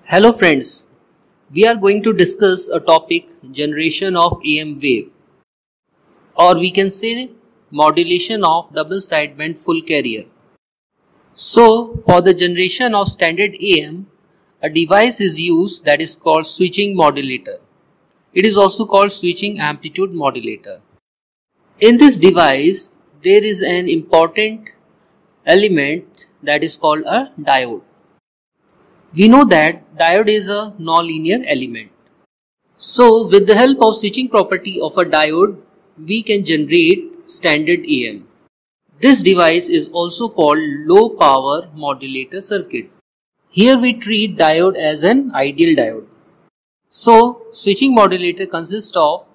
Hello friends, we are going to discuss a topic generation of EM wave, or we can say modulation of double sideband full carrier. So for the generation of standard EM, a device is used that is called switching modulator. It is also called switching amplitude modulator. In this device, there is an important element that is called a diode. We know that diode is a nonlinear element. So with the help of switching property of a diode, we can generate standard EM. This device is also called low power modulator circuit. Here we treat diode as an ideal diode. So switching modulator consists of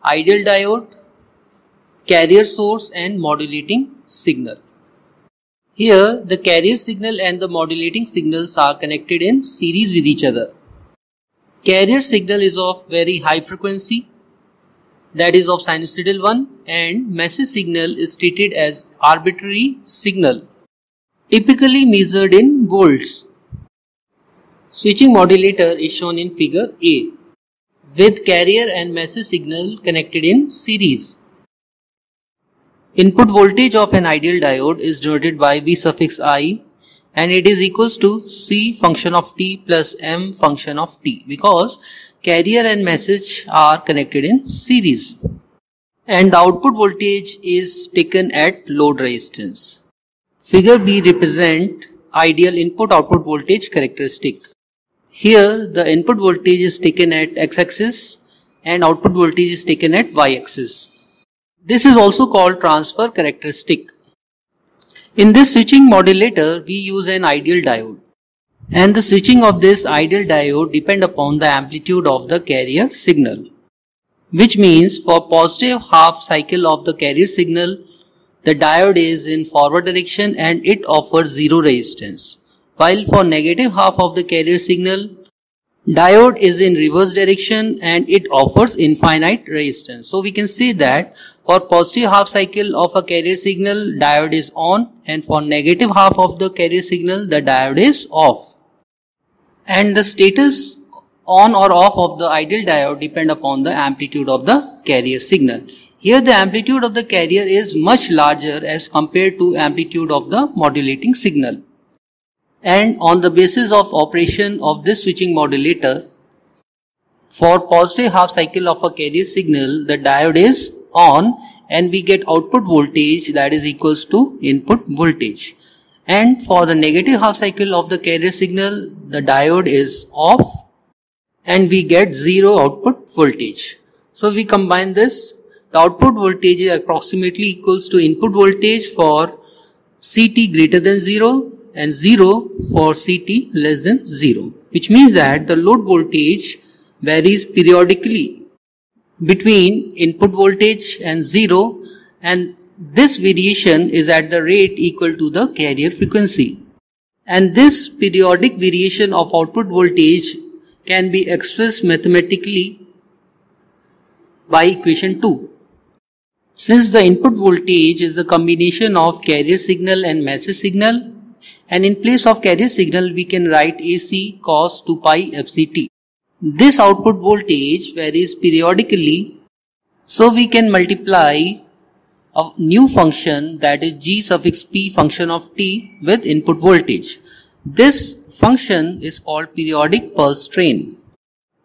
ideal diode, carrier source and modulating signal. Here the carrier signal and the modulating signals are connected in series with each other. Carrier signal is of very high frequency, that is of sinusoidal one, and message signal is treated as arbitrary signal, typically measured in volts. Switching modulator is shown in figure A, with carrier and message signal connected in series. Input voltage of an ideal diode is denoted by V suffix I, and it is equals to C function of t plus M function of t, because carrier and message are connected in series. And the output voltage is taken at load resistance. Figure B represent ideal input output voltage characteristic. Here the input voltage is taken at x-axis and output voltage is taken at y-axis. This is also called transfer characteristic. In this switching modulator, we use an ideal diode, and the switching of this ideal diode depend upon the amplitude of the carrier signal, which means for positive half cycle of the carrier signal, the diode is in forward direction and it offers zero resistance, while for negative half of the carrier signal, diode is in reverse direction and it offers infinite resistance. So we can say that for positive half cycle of a carrier signal, diode is on, and for negative half of the carrier signal, the diode is off. And the status on or off of the ideal diode depend upon the amplitude of the carrier signal. Here the amplitude of the carrier is much larger as compared to amplitude of the modulating signal. And on the basis of operation of this switching modulator, for positive half cycle of a carrier signal, the diode is on and we get output voltage that is equals to input voltage. And for the negative half cycle of the carrier signal, the diode is off and we get zero output voltage. So we combine this, the output voltage is approximately equals to input voltage for CT greater than 0 and 0 for CT less than 0, which means that the load voltage varies periodically between input voltage and 0, and this variation is at the rate equal to the carrier frequency. And this periodic variation of output voltage can be expressed mathematically by equation 2. Since the input voltage is the combination of carrier signal and message signal, and in place of carrier signal we can write AC cos 2 pi FCT. This output voltage varies periodically, so we can multiply a new function, that is G suffix P function of t, with input voltage. This function is called periodic pulse train,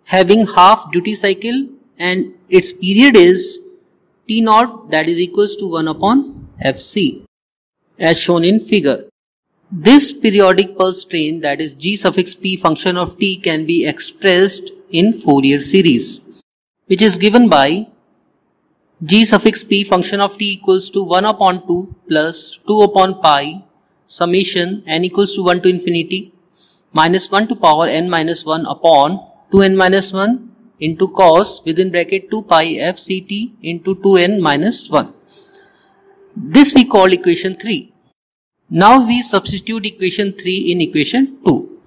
having half duty cycle, and its period is T naught, that is equals to 1 upon Fc, as shown in figure. This periodic pulse train, that is G suffix P function of t, can be expressed in Fourier series, which is given by G suffix P function of t equals to 1 upon 2 plus 2 upon pi summation n equals to 1 to infinity minus 1 to power n minus 1 upon 2n minus 1 into cos within bracket 2 pi fct into 2n minus 1. This we call equation 3. Now we substitute equation 3 in equation 2.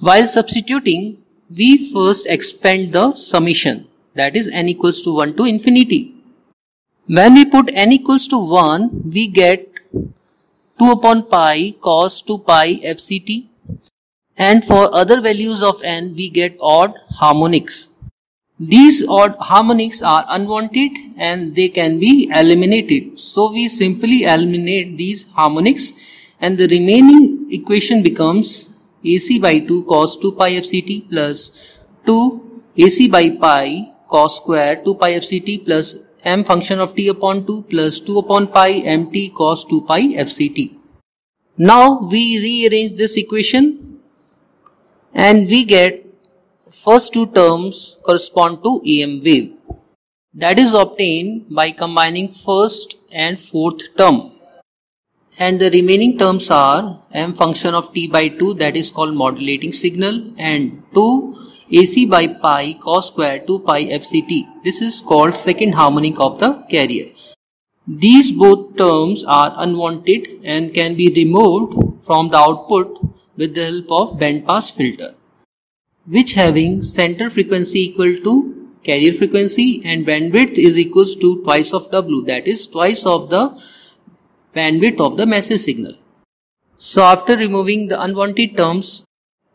While substituting, we first expand the summation, that is n equals to 1 to infinity. When we put n equals to 1, we get 2 upon pi cos 2 pi fct And for other values of n, we get odd harmonics. These odd harmonics are unwanted and they can be eliminated. So we simply eliminate these harmonics and the remaining equation becomes AC by 2 cos 2 pi fct plus 2 AC by pi cos square 2 pi fct plus m function of t upon 2 plus 2 upon pi mt cos 2 pi fct. Now we rearrange this equation and we get first two terms correspond to EM wave. That is obtained by combining first and fourth term. And the remaining terms are m function of t by 2, that is called modulating signal, and 2 AC by pi cos square 2 pi fct. This is called second harmonic of the carrier. These both terms are unwanted and can be removed from the output with the help of band pass filter, which having center frequency equal to carrier frequency and bandwidth is equals to twice of W, that is twice of the bandwidth of the message signal. So after removing the unwanted terms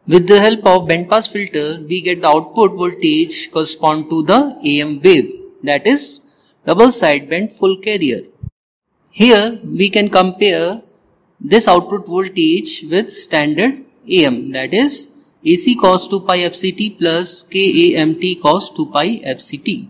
with the help of band pass filter, we get the output voltage correspond to the AM wave, that is double sideband full carrier. Here we can compare this output voltage with standard AM, that is AC cos 2 pi fct plus KAMT cos 2 pi fct.